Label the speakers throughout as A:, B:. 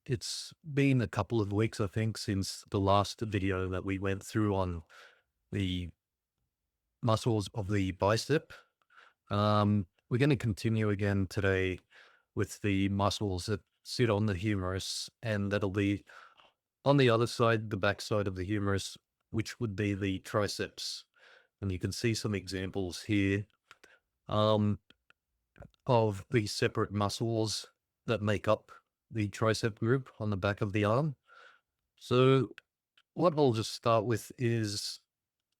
A: It's been a couple of weeks, I think, since the last video that we went through on the muscles of the bicep. We're going to continue again today with the muscles that sit on the humerus, and that'll be on the other side, the back side of the humerus, which would be the triceps. And you can see some examples here um, of the separate muscles that make up the tricep group on the back of the arm. So what I'll just start with is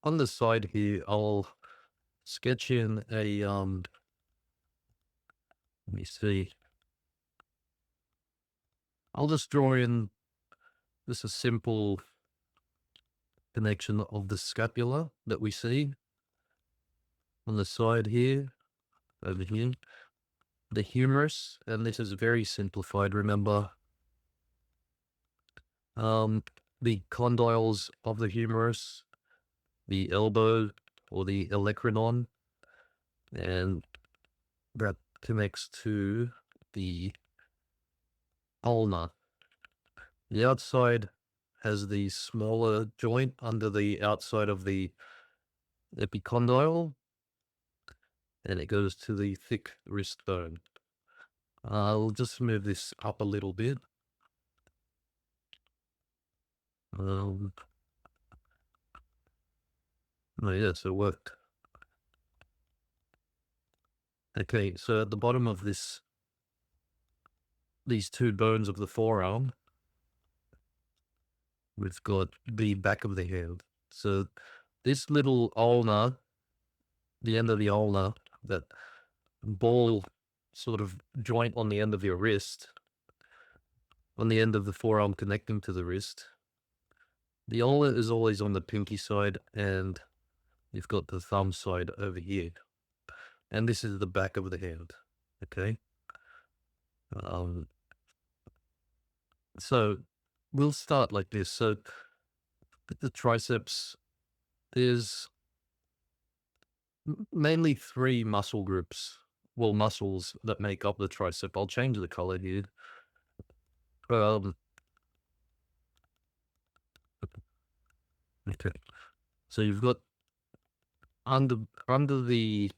A: on the side here, I'll sketch in let me see, I'll just draw in just a simple connection of the scapula that we see on the side here, over here, the humerus, and this is very simplified, remember. The condyles of the humerus, the elbow or the olecranon, and that connects to the ulna. The outside has the smaller joint under the outside of the epicondyle, and it goes to the thick wrist bone. I'll just move this up a little bit. Oh yes, it worked. Okay, so at the bottom of these two bones of the forearm, we've got the back of the hand. So this little ulna, the end of the ulna, that ball sort of joint on the end of your wrist, on the end of the forearm connecting to the wrist, the ulna is always on the pinky side, and you've got the thumb side over here. And this is the back of the hand, okay? So we'll start like this. So the triceps, there's mainly three muscle groups, well, muscles that make up the tricep. I'll change the color here. Okay. So you've got under the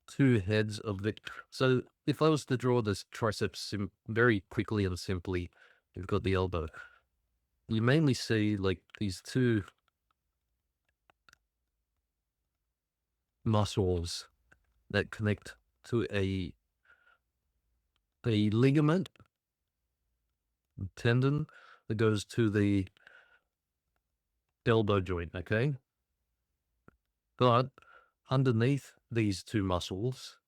A: two heads of the. So if I was to draw this triceps very quickly and simply, you've got the elbow. You mainly see like these two muscles that connect to a ligament, tendon that goes to the elbow joint, okay? But underneath these two muscles,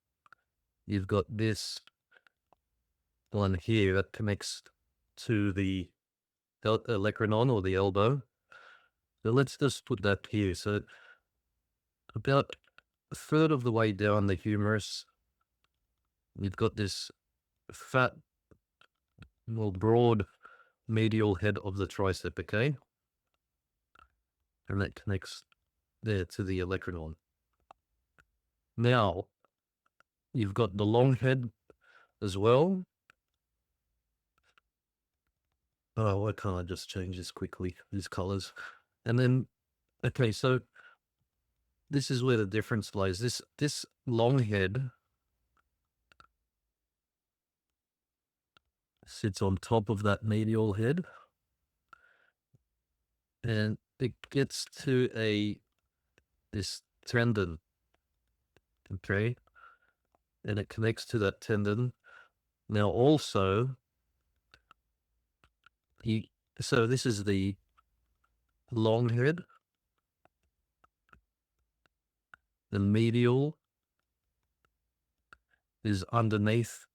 A: you've got this one here that connects to the olecranon or the elbow. So let's just put that here. So about a third of the way down the humerus, you've got this fat, more broad medial head of the tricep, okay? And that connects there to the olecranon. Now, you've got the long head as well. Oh, why can't I just change this quickly, these colors? And then, okay, so this is where the difference lies. This long head sits on top of that medial head, and it gets to this tendon, okay? And it connects to that tendon. Now also, so this is the long head, the medial is underneath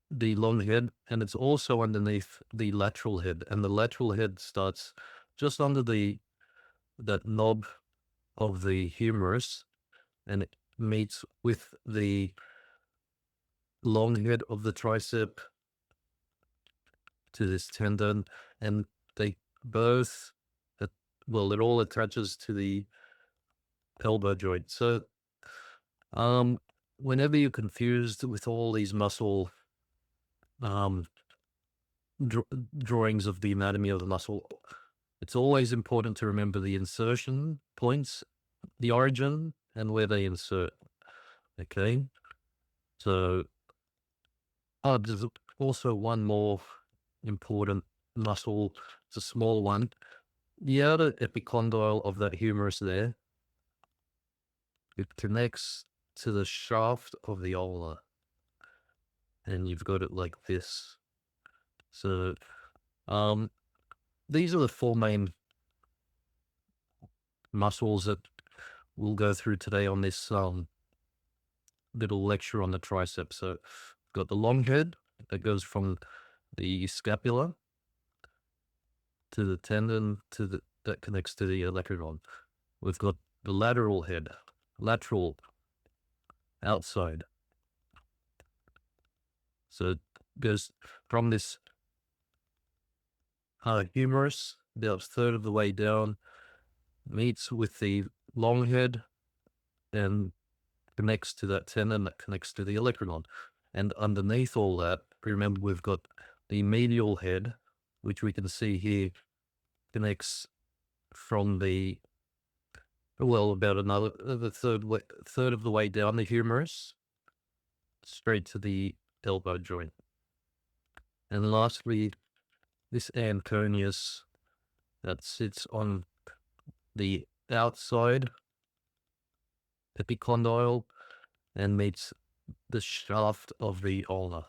A: the long head, and it's also underneath the lateral head, and the lateral head starts just under that knob of the humerus, and it meets with the long head of the tricep to this tendon, and they both, well, it all attaches to the elbow joint. So whenever you're confused with all these muscle dr- drawings of the anatomy of the muscle, it's always important to remember the insertion points, the origin, and where they insert. Okay, so there's also one more important muscle. It's a small one. The outer epicondyle of that humerus there, it connects to the shaft of the ulna, and you've got it like this. So these are the four main muscles that we'll go through today on this little lecture on the triceps. So got the long head that goes from the scapula to the tendon that connects to the olecranon. We've got the lateral head, lateral, outside. So it goes from this humerus, about a third of the way down, meets with the long head, and connects to that tendon that connects to the olecranon. And underneath all that, remember we've got the medial head, which we can see here connects from the, well, about the third of the way down the humerus, straight to the elbow joint. And lastly, this anconius that sits on the outside epicondyle and meets the shaft of the ulna,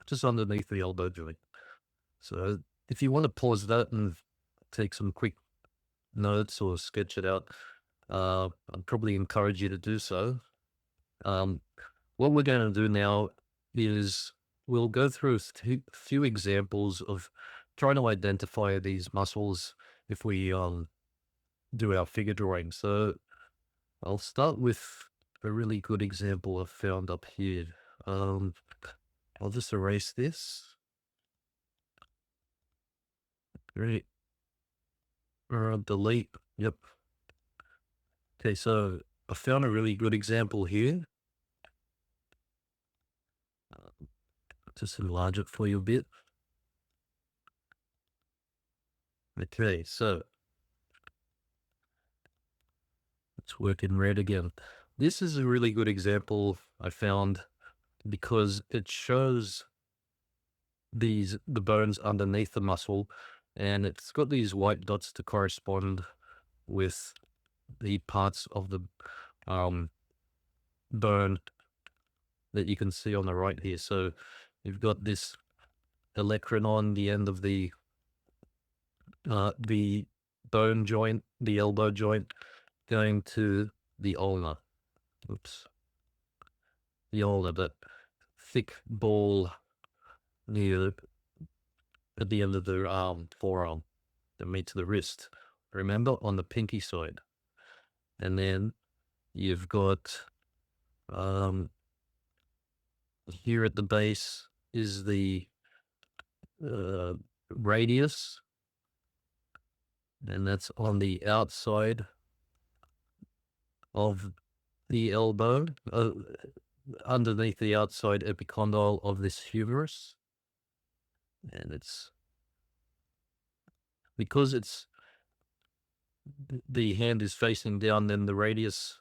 A: just underneath the elbow joint. So if you want to pause that and take some quick notes or sketch it out, I'd probably encourage you to do so. What we're going to do now is we'll go through a few examples of trying to identify these muscles if we do our figure drawing. So I'll start with a really good example I've found up here. I'll just erase this. Great. Delete. Yep. Okay, so I found a really good example here. Just enlarge it for you a bit. Okay, so let's work in red again. This is a really good example I found because it shows the bones underneath the muscle, and it's got these white dots to correspond with the parts of the bone that you can see on the right here. So you've got this olecranon, the end of the bone joint, the elbow joint, going to the ulna. Oops. The ulna, that thick ball near at the end of the forearm that meets the wrist. Remember, on the pinky side. And then you've got here at the base is the radius, and that's on the outside of the elbow, underneath the outside epicondyle of this humerus. And it's because the hand is facing down, then the radius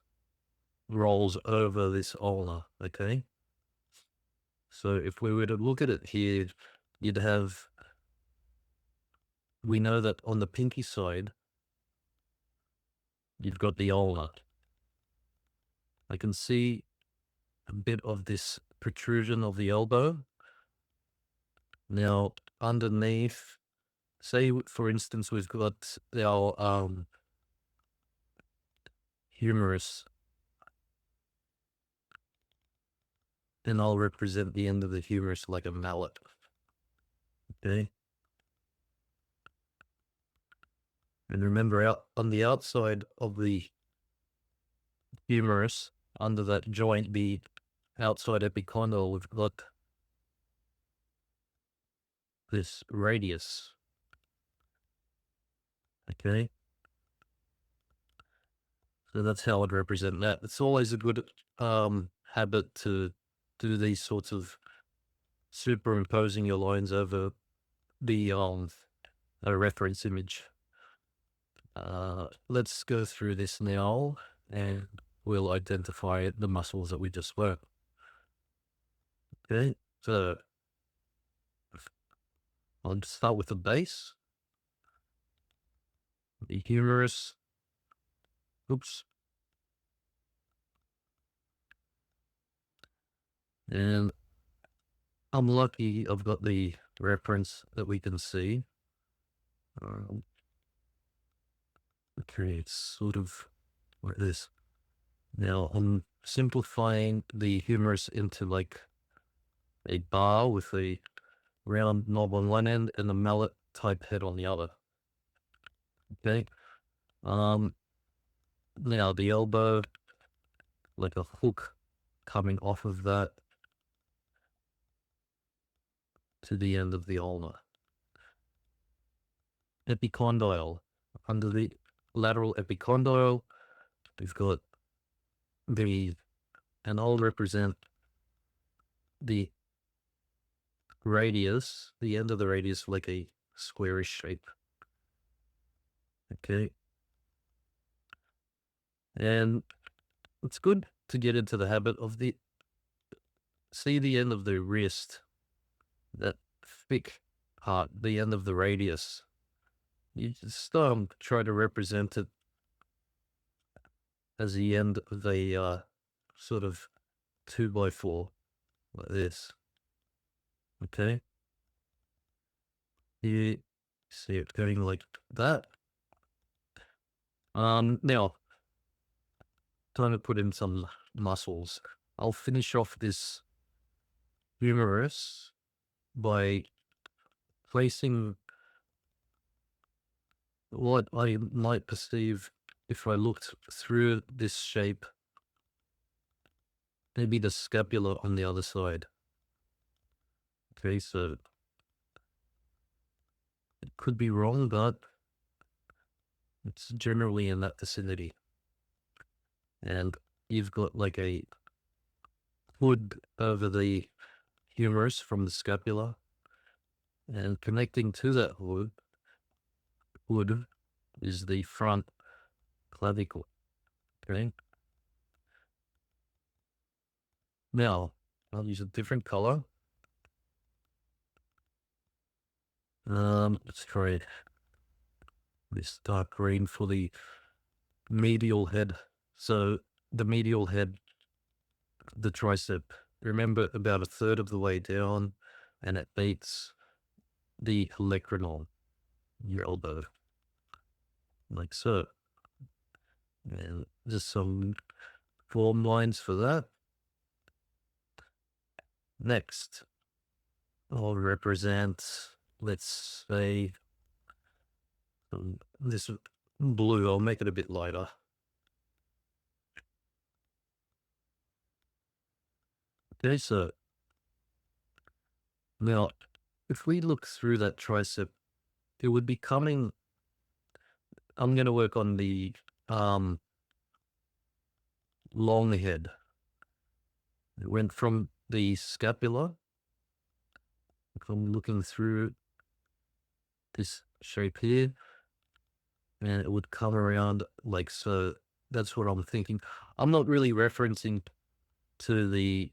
A: rolls over this ulna. Okay, so if we were to look at it here, you'd have, we know that on the pinky side you've got the ulna. I can see a bit of this protrusion of the elbow. Now underneath, say for instance we've got our humerus, then I'll represent the end of the humerus like a mallet. Okay, and remember, out on the outside of the humerus, under that joint, the outside epicondyle, we've got this radius. Okay, so that's how I'd represent that. It's always a good habit to do these sorts of superimposing your lines over the a reference image. Let's go through this now, and we'll identify the muscles that we just worked. Okay, so I'll start with the base, the humerus. Oops. And I'm lucky I've got the reference that we can see. Okay, it's sort of like this. Now I'm simplifying the humerus into like a bar with a round knob on one end and a mallet type head on the other. Okay. Now the elbow, like a hook coming off of that to the end of the ulna. Epicondyle. Under the lateral epicondyle, we've got and I'll represent the radius, the end of the radius, like a squarish shape. Okay. And it's good to get into the habit of see the end of the wrist, that thick part, the end of the radius. You just try to represent it as the end of a sort of 2x4, like this. Okay. You see it going like that. Now, time to put in some muscles. I'll finish off this humerus by placing what I might perceive, if I looked through this shape, maybe the scapula on the other side. Okay, so it could be wrong, but it's generally in that vicinity. And you've got like a hood over the humerus from the scapula, and connecting to that hood is the front clavicle. Okay. Now, I'll use a different color. Let's try this dark green for the medial head. So the medial head, the tricep, remember, about a third of the way down, and it meets the olecranon, your elbow, like so. And just some form lines for that. Next, I'll represent, let's say, this blue. I'll make it a bit lighter. Okay, so now if we look through that tricep, it would be coming. I'm going to work on the long head. It went from the scapula. If I'm looking through this shape here, and it would come around like so. That's what I'm thinking. I'm not really referencing to the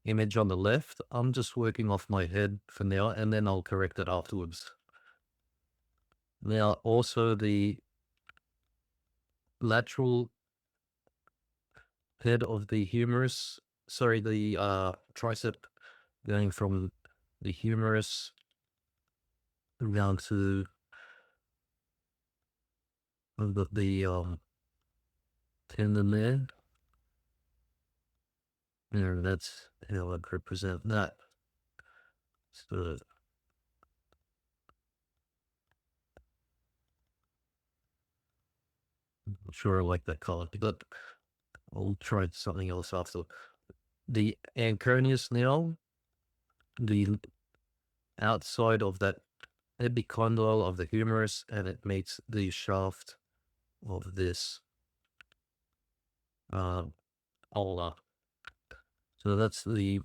A: image on the left. I'm just working off my head for now, and then I'll correct it afterwards. Now, also the lateral head of the humerus, sorry, the tricep, going from the humerus down to the tendon there. And that's how I'd represent that. So I'm not sure I like that color, but I'll try something else after. The anconeus now, the outside of that epicondyle of the humerus, and it meets the shaft of this ulna. So that's the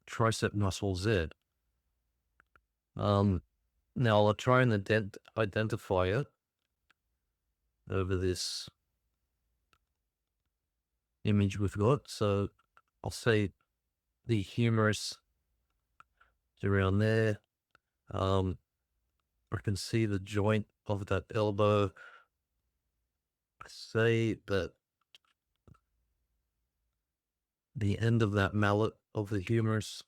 A: tricep muscle Z. Now I'll try and identify it over this image we've got. So I'll say the humerus is around there. I can see the joint of that elbow. I say that the end of that mallet of the humerus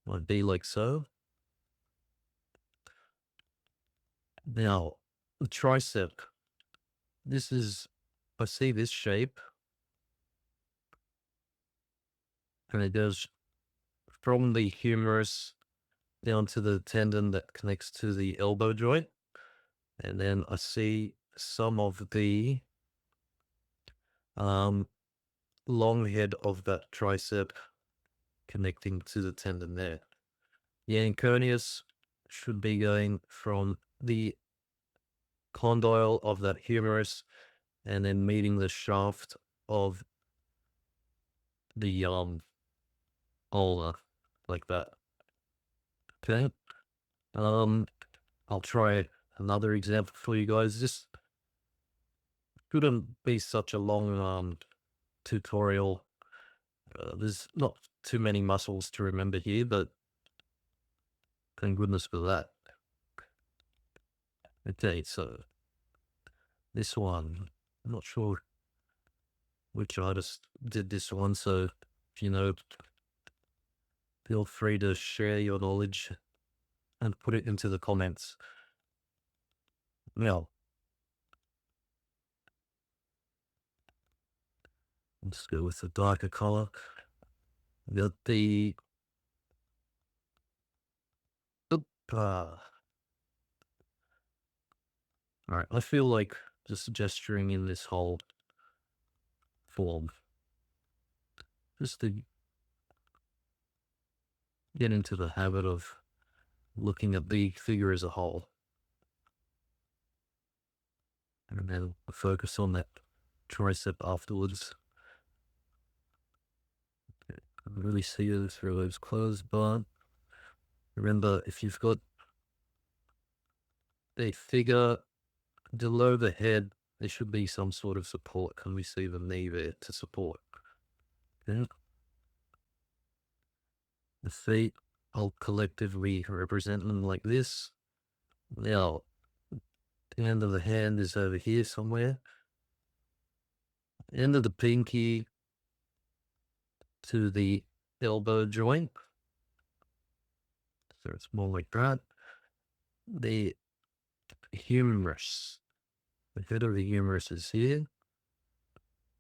A: might be like so. Now, the tricep, I see this shape, and it goes from the humerus down to the tendon that connects to the elbow joint. And then I see some of the long head of that tricep connecting to the tendon there. The anconeus should be going from the condyle of that humerus and then meeting the shaft of the ulna, like that. Okay. I'll try another example for you guys. This shouldn't be such a long tutorial. There's not too many muscles to remember here, but thank goodness for that. Okay, so this one, I'm not sure which artist did this one, so if you know, feel free to share your knowledge and put it into the comments. Now, let's go with the darker color. Got the all right, I feel like just gesturing in this whole form, just to get into the habit of looking at the figure as a whole. And then focus on that tricep afterwards. I really see it through those clothes, but remember, if you've got a figure below the head, there should be some sort of support. Can we see the knee there to support? Okay. The feet, I'll collectively represent them like this. Now, the end of the hand is over here somewhere. End of the pinky to the elbow joint. So it's more like that. The humerus, the head of the humerus is here.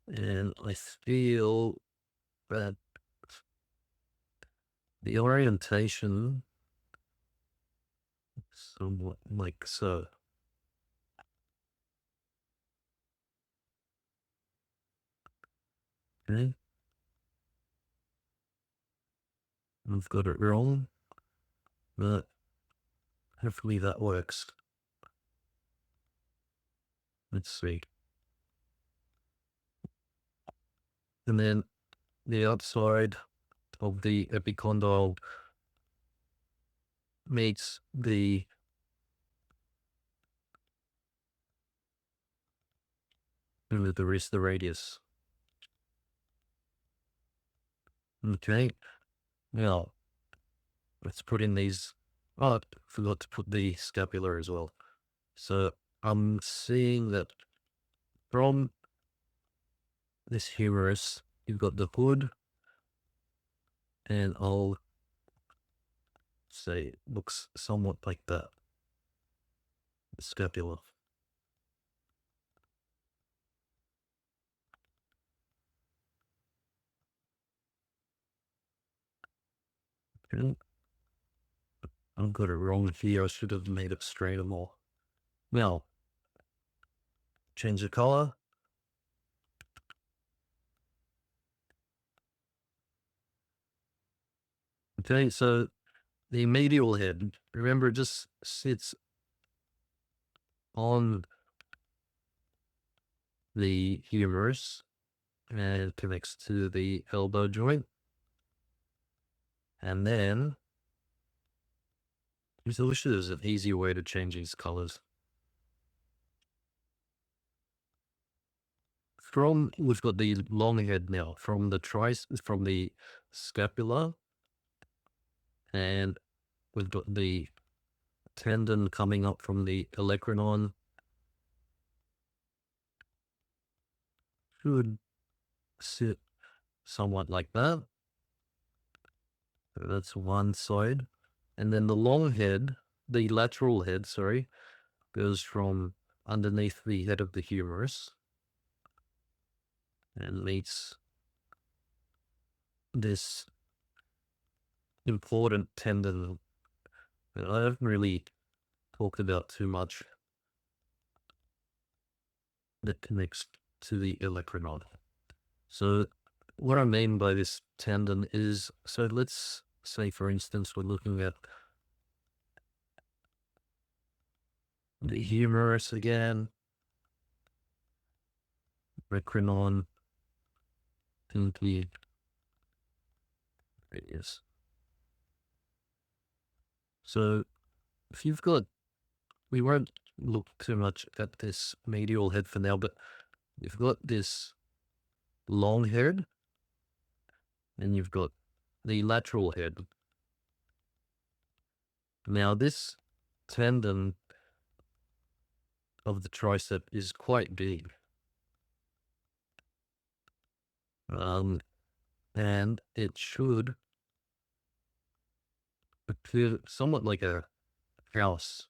A: And I feel that the orientation somewhat like so. Okay. I've got it wrong, but hopefully that works. Let's see. And then the outside of the epicondyle meets the rest of the radius. Okay. Now, let's put in these. Oh, I forgot to put the scapula as well. So I'm seeing that from this humerus, you've got the hood, and I'll say it looks somewhat like that. The scapula. Okay. I've got it wrong here. I should have made it straighter more. Now, change the color. Okay, so the medial head, remember, it just sits on the humerus and connects to the elbow joint. And then I wish there was an easier way to change these colors. We've got the long head now from the scapula, and we've got the tendon coming up from the olecranon. Should sit somewhat like that. So that's one side. And then the lateral head, sorry, goes from underneath the head of the humerus and meets this important tendon that I haven't really talked about too much, that connects to the olecranon. So what I mean by this tendon is, so let's say, for instance, we're looking at the humerus again, olecranon, include radius. So if you've got, we won't look too much at this medial head for now, but you've got this long head and you've got the lateral head. Now this tendon of the tricep is quite big. And it should appear somewhat like a house,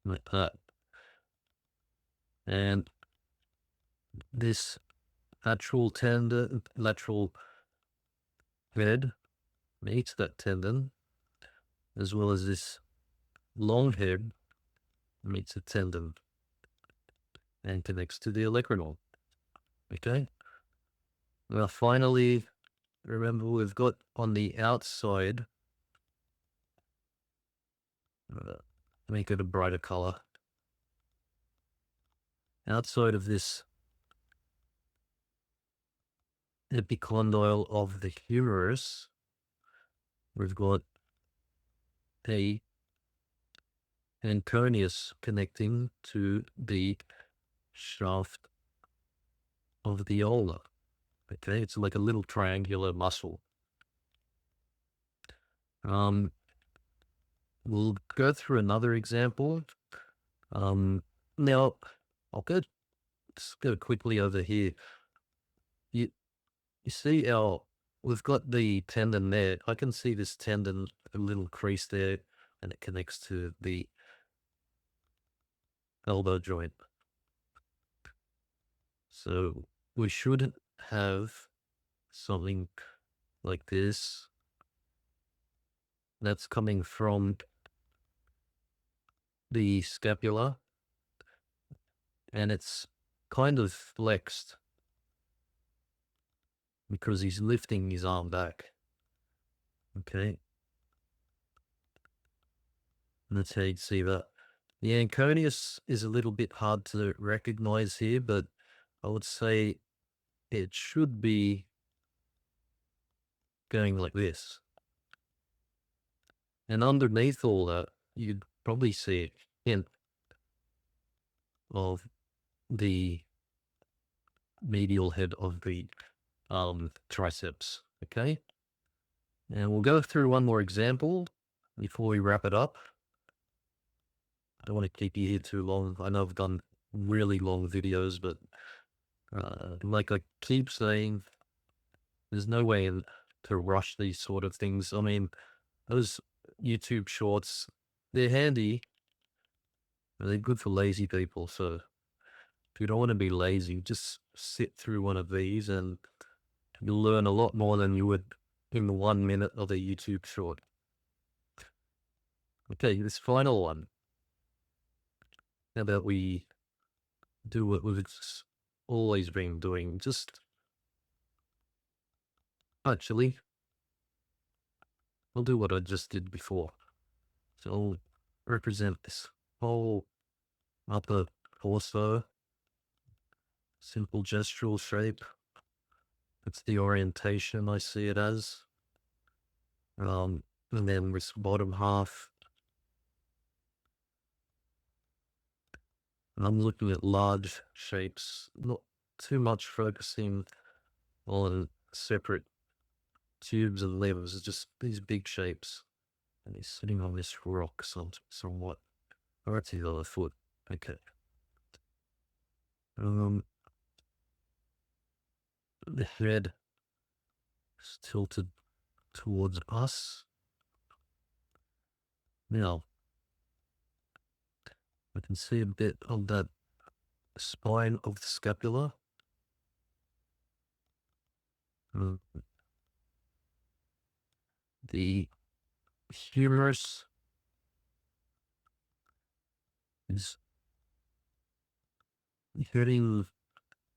A: like that. And this lateral head meets that tendon, as well as this long head meets a tendon and connects to the olecranon. Okay. Now, finally, remember we've got on the outside, make it a brighter color. Outside of this epicondyle of the humerus, we've got a anconeus connecting to the shaft of the ulna. Okay, it's like a little triangular muscle. We'll go through another example. Now I'll let's go quickly over here. You see we've got the tendon there. I can see this tendon, a little crease there, and it connects to the elbow joint. So we should have something like this that's coming from the scapula, and it's kind of flexed because he's lifting his arm back. Okay. And that's how you see that. The anconeus is a little bit hard to recognize here, but I would say it should be going like this. And underneath all that, you'd probably see a hint of the medial head of the triceps. Okay. And we'll go through one more example before we wrap it up. I don't want to keep you here too long. I know I've done really long videos, but like I keep saying, there's no way to rush these sort of things. I mean, those YouTube shorts, they're handy, but they're good for lazy people. So if you don't want to be lazy, just sit through one of these and you'll learn a lot more than you would in the 1 minute of a YouTube short. Okay, this final one. How about we do what we've always been doing? Actually, I'll do what I just did before. So I'll represent this whole upper torso, simple gestural shape, It's the orientation I see it as. And then this bottom half, I'm looking at large shapes, not too much focusing on separate tubes and levers, it's just these big shapes. And he's sitting on this rock somewhat. Or that's his other foot. Okay. The head is tilted towards us. Now, I can see a bit of that spine of the scapula. The humerus is heading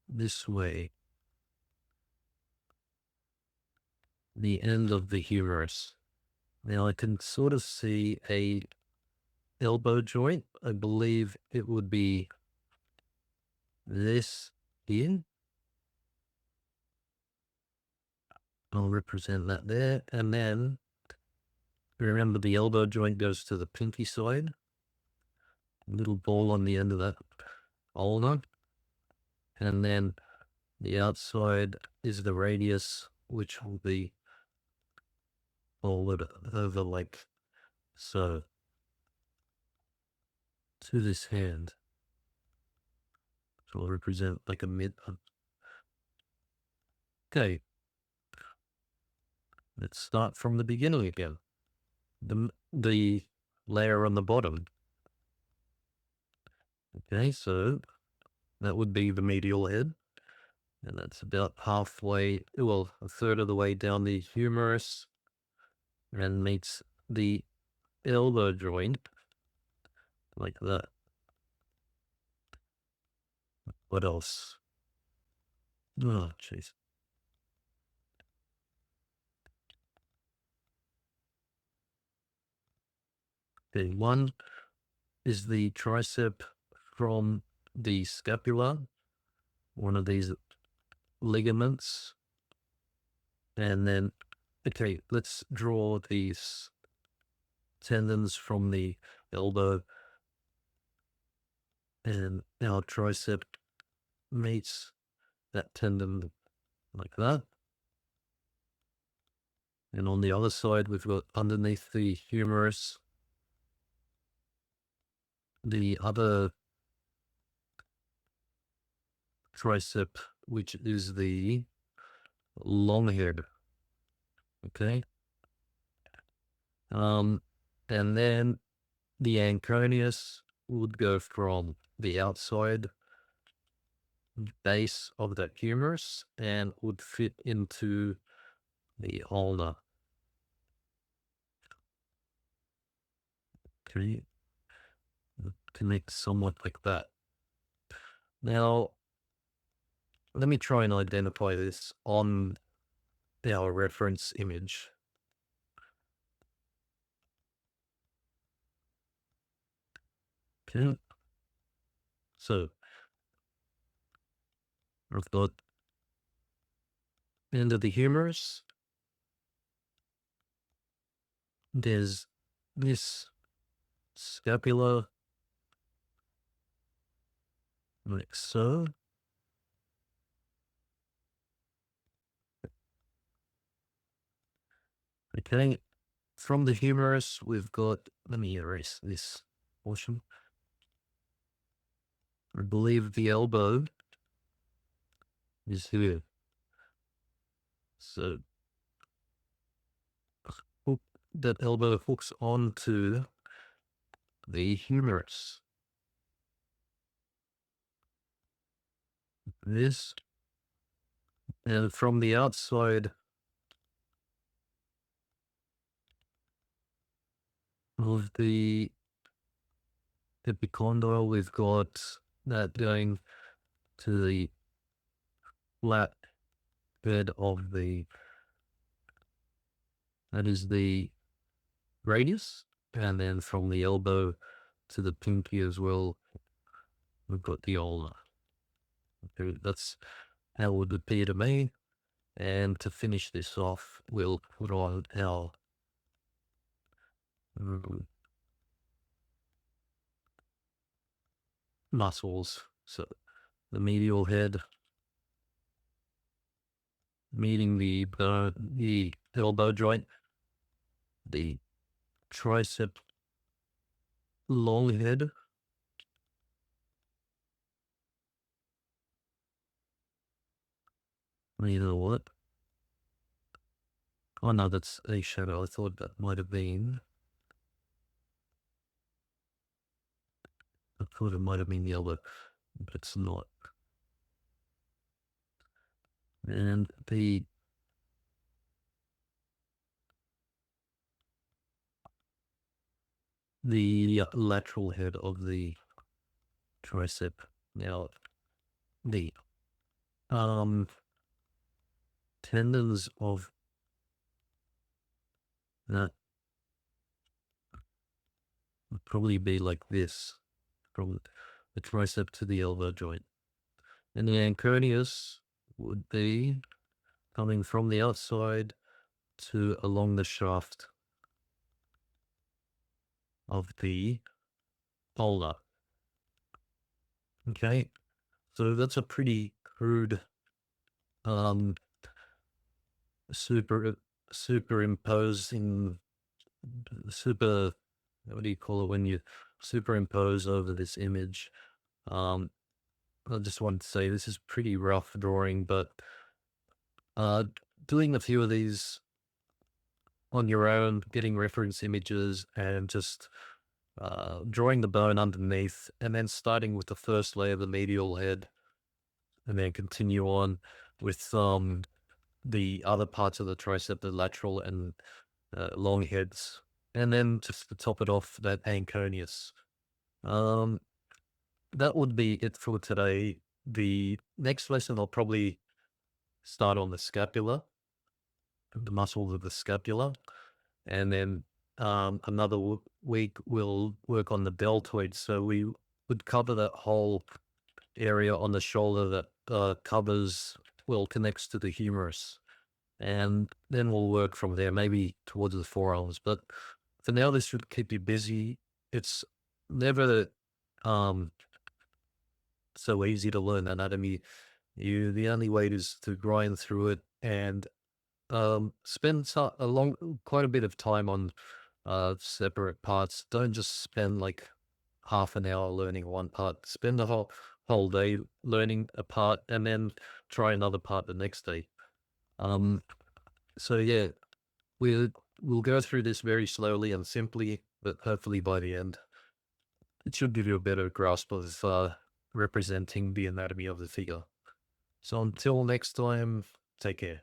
A: this way. The end of the humerus. Now I can sort of see a elbow joint. I believe it would be this here. I'll represent that there. And then remember the elbow joint goes to the pinky side. A little ball on the end of that ulnar. And then the outside is the radius, which will be folded over like so to this hand. So I'll represent like a mid. Okay. Let's start from the beginning again. The layer on the bottom. Okay, so that would be the medial head. And that's about halfway, well, a third of the way down the humerus and meets the elbow joint like that. What else? Oh, jeez. Okay, one is the tricep from the scapula, one of these ligaments. And then, okay, let's draw these tendons from the elbow, and our tricep meets that tendon like that. And on the other side, we've got underneath the humerus, the other tricep, which is the long head. Okay. And then the anconeus would go from the outside base of that humerus and would fit into the ulna. Okay. Connect somewhat like that. Now, let me try and identify this on our reference image. Okay. So, I've got end of the humerus. There's this scapula, like so. Okay, from the humerus, we've got, let me erase this portion. I believe the elbow is here. So, that elbow hooks onto the humerus. This, and from the outside of the epicondyle, we've got that going to the flat bed of the, that is the radius. And then from the elbow to the pinky as well, we've got the ulna. Okay, that's how it would appear to me. And to finish this off, we'll put on our muscles. So the medial head meeting the elbow joint, the tricep long head, you know what? Oh no, that's a shadow. I thought that might have been. I thought it might have been the elbow, but it's not. And the lateral head of the tricep. Now the tendons of that would probably be like this, from the tricep to the elbow joint. And the anconeus would be coming from the outside to along the shaft of the ulnar. Okay, so that's a pretty crude super superimposing super what do you call it when you superimpose over this image. um I just wanted to say this is pretty rough drawing, but uh doing a few of these on your own, getting reference images and just drawing the bone underneath, and then starting with the first layer, the medial head, and then continue on with the other parts of the tricep, the lateral and long heads, and then just to top it off, that anconeus. Um, that would be it for today. The next lesson, I'll probably start on the scapula, the muscles of the scapula, and then another week we'll work on the deltoid. So we would cover that whole area on the shoulder that connects to the humerus, and then we'll work from there, maybe towards the forearms. But for now, this should keep you busy. It's never um, so easy to learn anatomy. The only way is to grind through it and spend quite a bit of time on separate parts. Don't just spend like half an hour learning one part. Spend the whole day learning a part, and then try another part the next day. Um, so yeah, we'll go through this very slowly and simply, but hopefully by the end, it should give you a better grasp of representing the anatomy of the figure. So until next time, take care.